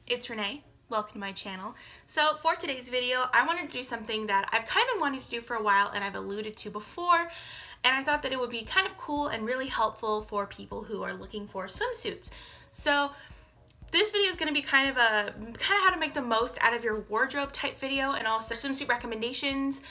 it's Renee. Welcome to my channel. So for today's video, I wanted to do something that I've kind of been wanting to do for a while and I've alluded to before, and I thought that it would be kind of cool and really helpful for people who are looking for swimsuits. So this video is going to be kind of how to make the most out of your wardrobe type video, and also swimsuit recommendations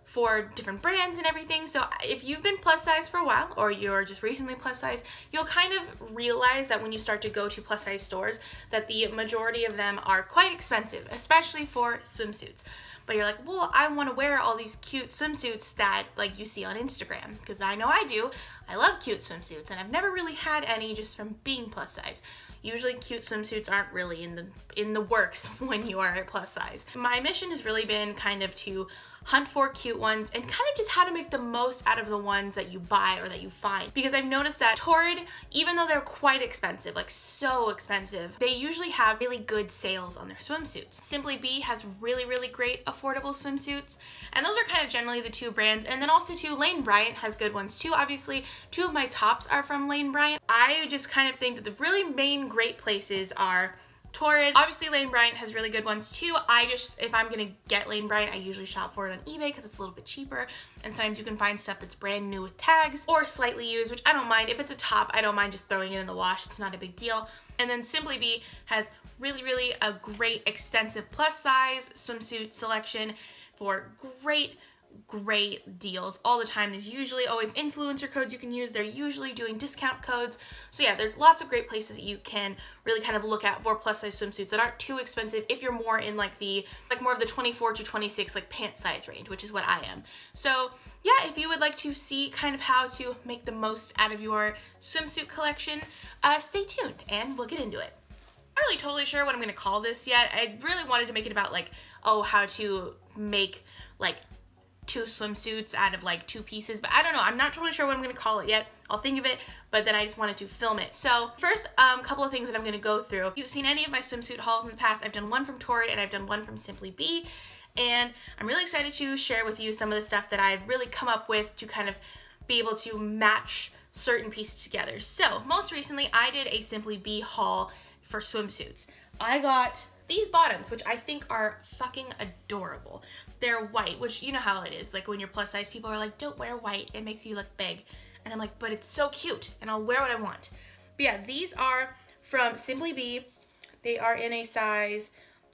for different brands and everything. So if you've been plus size for a while, or you're just recently plus size, you'll kind of realize that when you start to go to plus size stores that the majority of them are quite expensive, especially for swimsuits. But you're like, well, I want to wear all these cute swimsuits that like you see on Instagram, because I know I do. I love cute swimsuits, and I've never really had any just from being plus size. Usually cute swimsuits aren't really in the works when you are plus size. My mission has really been kind of to hunt for cute ones and kind of just how to make the most out of the ones that you buy or that you find. Because I've noticed that Torrid, even though they're quite expensive, like so expensive, they usually have really good sales on their swimsuits. Simply Be has really great affordable swimsuits, and those are kind of generally the two brands. And then also too, Lane Bryant has good ones too. Obviously, two of my tops are from Lane Bryant. I just kind of think that the really main great places are Torrid. Obviously, Lane Bryant has really good ones too. If I'm gonna get Lane Bryant, I usually shop for it on eBay because it's a little bit cheaper, and sometimes you can find stuff that's brand new with tags or slightly used, which I don't mind. If it's a top, I don't mind just throwing it in the wash. It's not a big deal. And then Simply Be has really a great extensive plus size swimsuit selection for great deals all the time. There's usually always influencer codes you can use. They're usually doing discount codes. So yeah, there's lots of great places that you can really kind of look at for plus size swimsuits that aren't too expensive if you're more in like more of the 24 to 26 like pant size range, which is what I am. So yeah, if you would like to see kind of how to make the most out of your swimsuit collection, stay tuned and we'll get into it. I'm not really totally sure what I'm gonna call this yet. I really wanted to make it about like, oh, how to make like two swimsuits out of like two pieces, but I don't know. I'm not totally sure what I'm gonna call it yet. I'll think of it, but then I just wanted to film it. So first, couple of things that I'm gonna go through. If you've seen any of my swimsuit hauls in the past, I've done one from Torrid and I've done one from Simply Be, and I'm really excited to share with you some of the stuff that I've really come up with to kind of be able to match certain pieces together. So most recently, I did a Simply Be haul for swimsuits. I got these bottoms, which I think are fucking adorable. They're white, which you know how it is. Like when you're plus size, people are like, don't wear white, it makes you look big. And I'm like, but it's so cute and I'll wear what I want. But yeah, these are from Simply Be. They are in a size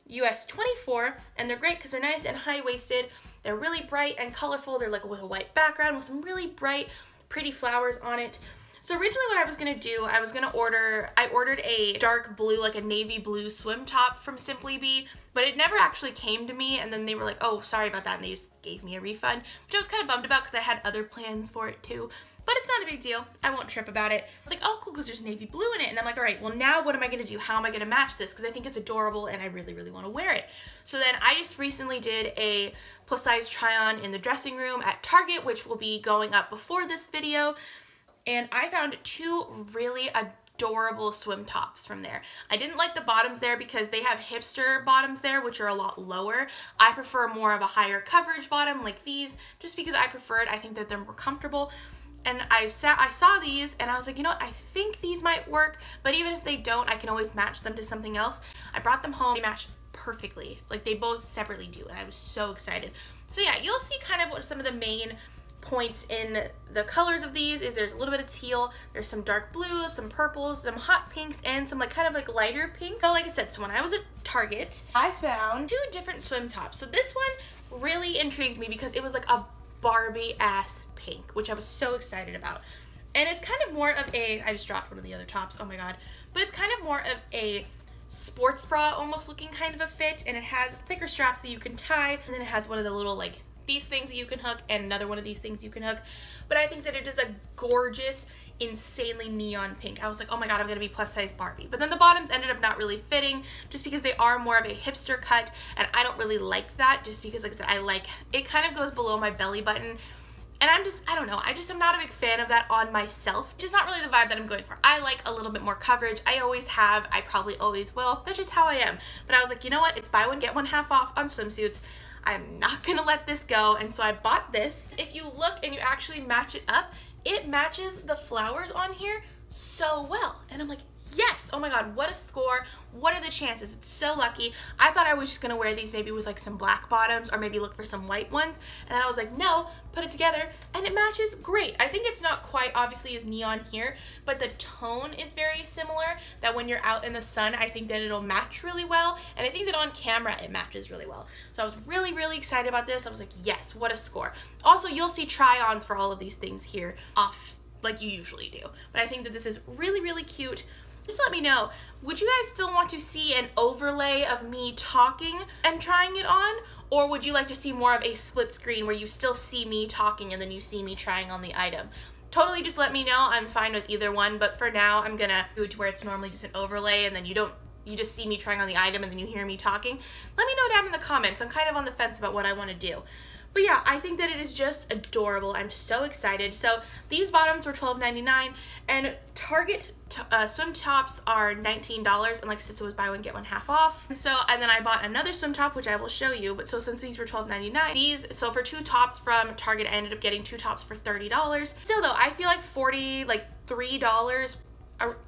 US 24, and they're great because they're nice and high-waisted. They're really bright and colorful. They're like with a white background with some really bright, pretty flowers on it. So originally what I was gonna do, I ordered a dark blue, like a navy blue swim top from Simply Be, but it never actually came to me, and then they were like, oh, sorry about that, and they just gave me a refund, which I was kind of bummed about because I had other plans for it too, but it's not a big deal. I won't trip about it. It's like, oh, cool, because there's navy blue in it, and I'm like, all right, well, now what am I gonna do? How am I gonna match this? Because I think it's adorable, and I really wanna wear it. So then I just recently did a plus size try-on in the dressing room at Target, which will be going up before this video. And I found two really adorable swim tops from there. I didn't like the bottoms there because they have hipster bottoms there, which are a lot lower. I prefer more of a higher coverage bottom like these, just because I prefer it. I think that they're more comfortable. And I saw these and I was like, you know what, I think these might work, but even if they don't, I can always match them to something else. I brought them home, they match perfectly. Like they both separately do, and I was so excited. So yeah, you'll see kind of what some of the main points in the colors of these is. There's a little bit of teal, there's some dark blues, some purples, some hot pinks, and some like kind of like lighter pink. So like I said, so when I was at Target, I found two different swim tops. So this one really intrigued me because it was like a Barbie ass pink, which I was so excited about. And it's kind of more of a, I just dropped one of the other tops, oh my god, but it's kind of more of a sports bra almost looking kind of a fit, and it has thicker straps that you can tie, and then it has one of the little like these things that you can hook and another one of these things you can hook. But I think that it is a gorgeous, insanely neon pink. I was like, oh my god, I'm gonna be plus size Barbie. But then the bottoms ended up not really fitting just because they are more of a hipster cut, and I don't really like that just because, like I said, I like it kind of goes below my belly button, and I don't know, I'm not a big fan of that on myself. Just not really the vibe that I'm going for. I like a little bit more coverage. I always have, I probably always will. That's just how I am. But I was like, you know what, it's buy one get one half off on swimsuits. I'm not gonna let this go, and so I bought this. If you look and you actually match it up, it matches the flowers on here so well. And I'm like, yes, oh my god, what a score. What are the chances? It's so lucky. I thought I was just gonna wear these maybe with like some black bottoms or maybe look for some white ones. And then I was like, no, put it together and it matches great. I think it's not quite obviously as neon here, but the tone is very similar, that when you're out in the sun, I think that it'll match really well. And I think that on camera, it matches really well. So I was really, really excited about this. I was like, yes, what a score. Also, you'll see try-ons for all of these things here off like you usually do. But I think that this is really, really cute. Just let me know, would you guys still want to see an overlay of me talking and trying it on? Or would you like to see more of a split screen where you still see me talking and then you see me trying on the item? Totally just let me know. I'm fine with either one, but for now I'm gonna do it to where it's normally just an overlay and then you just see me trying on the item and then you hear me talking. Let me know down in the comments. I'm kind of on the fence about what I want to do. But yeah, I think that it is just adorable. I'm so excited. So these bottoms were $12.99 and Target swim tops are $19, and like I said, it was buy one get one half off. And then I bought another swim top, which I will show you. But so since these were $12.99, so for 2 tops from Target, I ended up getting 2 tops for $30. Still though, I feel like $3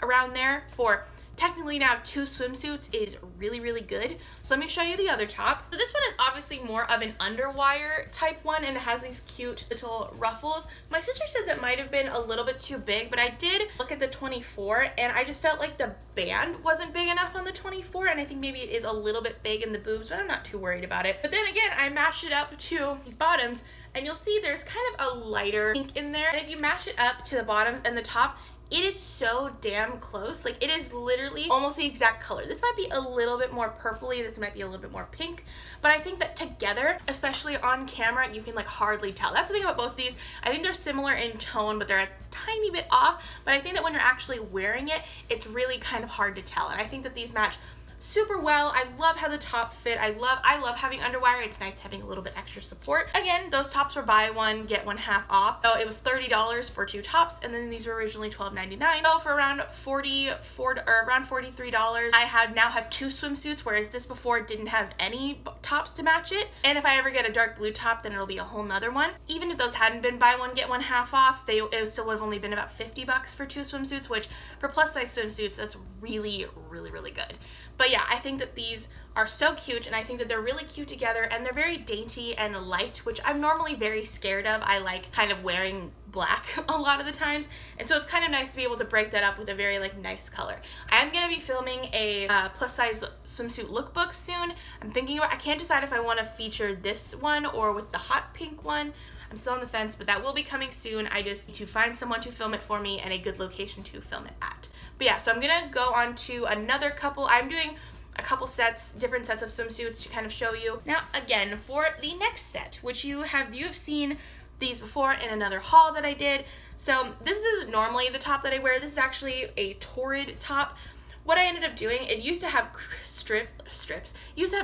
around there for technically now 2 swimsuits is really, really good. So let me show you the other top. So this one is obviously more of an underwire type one and it has these cute little ruffles. My sister says it might have been a little bit too big, but I did look at the 24 and I just felt like the band wasn't big enough on the 24, and I think maybe it is a little bit big in the boobs, but I'm not too worried about it. But then again, I matched it up to these bottoms and you'll see there's kind of a lighter pink in there. And if you match it up to the bottoms and the top, it is so damn close. Like, it is literally almost the exact color. This might be a little bit more purpley, this might be a little bit more pink, but I think that together, especially on camera, you can like hardly tell. That's the thing about both of these. I think they're similar in tone, but they're a tiny bit off. But I think that when you're actually wearing it, it's really kind of hard to tell. And I think that these match super well. I love how the top fit. I love having underwire. It's nice having a little bit extra support. Again, those tops were buy one get one half off. So it was $30 for 2 tops, and then these were originally $12.99. So for around $43, I now have 2 swimsuits, whereas this before didn't have any tops to match it. And if I ever get a dark blue top, then it'll be a whole nother one. Even if those hadn't been buy one get one half off, it still would have only been about $50 for 2 swimsuits, which for plus size swimsuits, that's really, really, really good. But yeah, I think that these are so cute, and I think that they're really cute together, and they're very dainty and light, which I'm normally very scared of. I like kind of wearing black a lot of the times, and so it's kind of nice to be able to break that up with a very like nice color. I'm gonna be filming a plus size swimsuit lookbook soon. I'm thinking about, I can't decide if I want to feature this one or with the hot pink one. I'm still on the fence, but that will be coming soon. I just need to find someone to film it for me and a good location to film it at. But yeah, so I'm gonna go on to another couple. I'm doing a couple sets, different sets of swimsuits to kind of show you. Now, again, for the next set, which you have seen these before in another haul that I did. So this is normally the top that I wear. This is actually a Torrid top. What I ended up doing, it used to have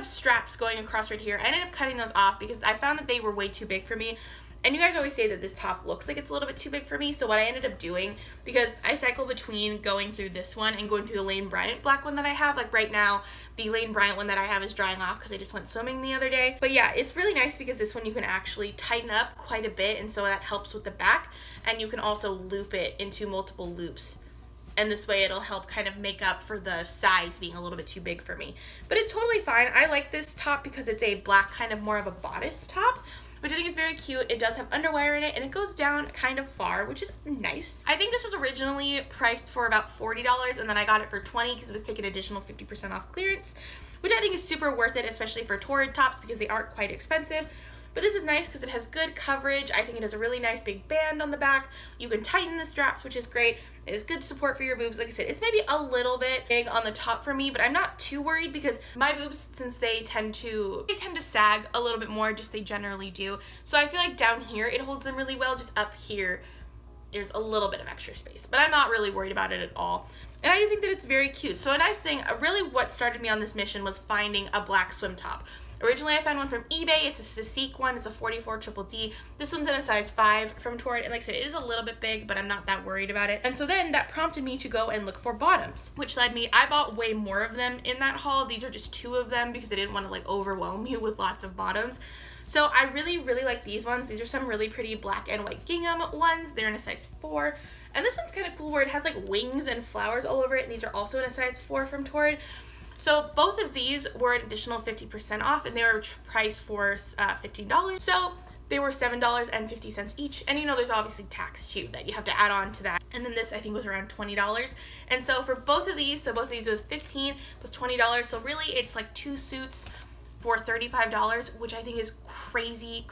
straps going across right here. I ended up cutting those off because I found that they were way too big for me. And you guys always say that this top looks like it's a little bit too big for me, so what I ended up doing, because I cycle between going through this one and going through the Lane Bryant black one that I have, like right now, the Lane Bryant one that I have is drying off because I just went swimming the other day. But yeah, it's really nice because this one you can actually tighten up quite a bit, and so that helps with the back, and you can also loop it into multiple loops. And this way it'll help kind of make up for the size being a little bit too big for me. But it's totally fine. I like this top because it's a black kind of more of a bodice top, which I think is very cute. It does have underwire in it, and it goes down kind of far, which is nice. I think this was originally priced for about $40, and then I got it for $20 because it was taking additional 50% off clearance, which I think is super worth it, especially for Torrid tops because they aren't quite expensive. But this is nice because it has good coverage. I think it has a really nice big band on the back. You can tighten the straps, which is great. It has good support for your boobs. Like I said, it's maybe a little bit big on the top for me, but I'm not too worried because my boobs, since they tend to sag a little bit more, just they generally do. So I feel like down here it holds them really well. Just up here, there's a little bit of extra space, but I'm not really worried about it at all. And I just think that it's very cute. So a nice thing, really what started me on this mission was finding a black swim top. Originally, I found one from eBay. It's a Sisique one. It's a 44 triple D. This one's in a size 5 from Torrid. And like I said, it is a little bit big, but I'm not that worried about it. And so then that prompted me to go and look for bottoms, which led me, I bought way more of them in that haul. These are just 2 of them because I didn't want to like overwhelm you with lots of bottoms. So I really, really like these ones. These are some really pretty black and white gingham ones. They're in a size 4. And this one's kind of cool where it has like wings and flowers all over it, and these are also in a size 4 from Torrid. So both of these were an additional 50% off, and they were priced for $15. So they were $7.50 each, and you know there's obviously tax too that you have to add on to that. And then this I think was around $20. And so for both of these, so both of these was $15 plus $20, so really it's like 2 suits for $35, which I think is crazy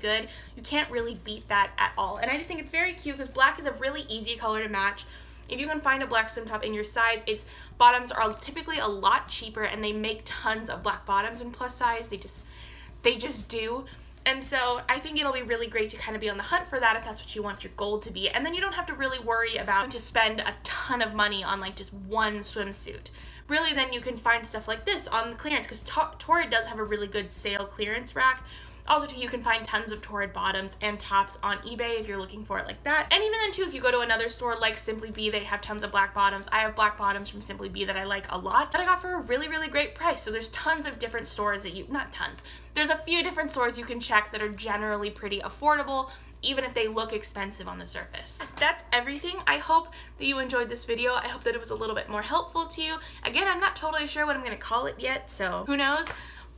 good. You can't really beat that at all. And I just think it's very cute because black is a really easy color to match. If you can find a black swim top in your size, its bottoms are typically a lot cheaper, and they make tons of black bottoms in plus size. They just do. And so I think it'll be really great to kind of be on the hunt for that if that's what you want your goal to be. And then you don't have to really worry about to spend a ton of money on like just one swimsuit. Really, then you can find stuff like this on the clearance, because Torrid does have a really good sale clearance rack. Also, too, you can find tons of Torrid bottoms and tops on eBay if you're looking for it like that. And even then, too, if you go to another store like Simply Be, they have tons of black bottoms. I have black bottoms from Simply Be that I like a lot that I got for a really great price. So there's tons of different stores that not tons. There's a few different stores you can check that are generally pretty affordable, even if they look expensive on the surface. That's everything. I hope that you enjoyed this video. I hope that it was a little bit more helpful to you. Again, I'm not totally sure what I'm gonna call it yet, so who knows?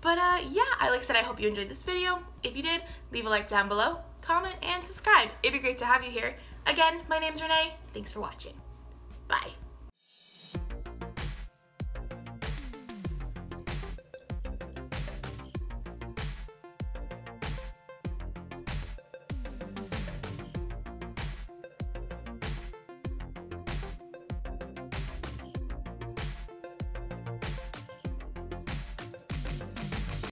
But yeah, like I said, I hope you enjoyed this video. If you did, leave a like down below, comment, and subscribe. It'd be great to have you here. Again, my name's Renee. Thanks for watching. Bye.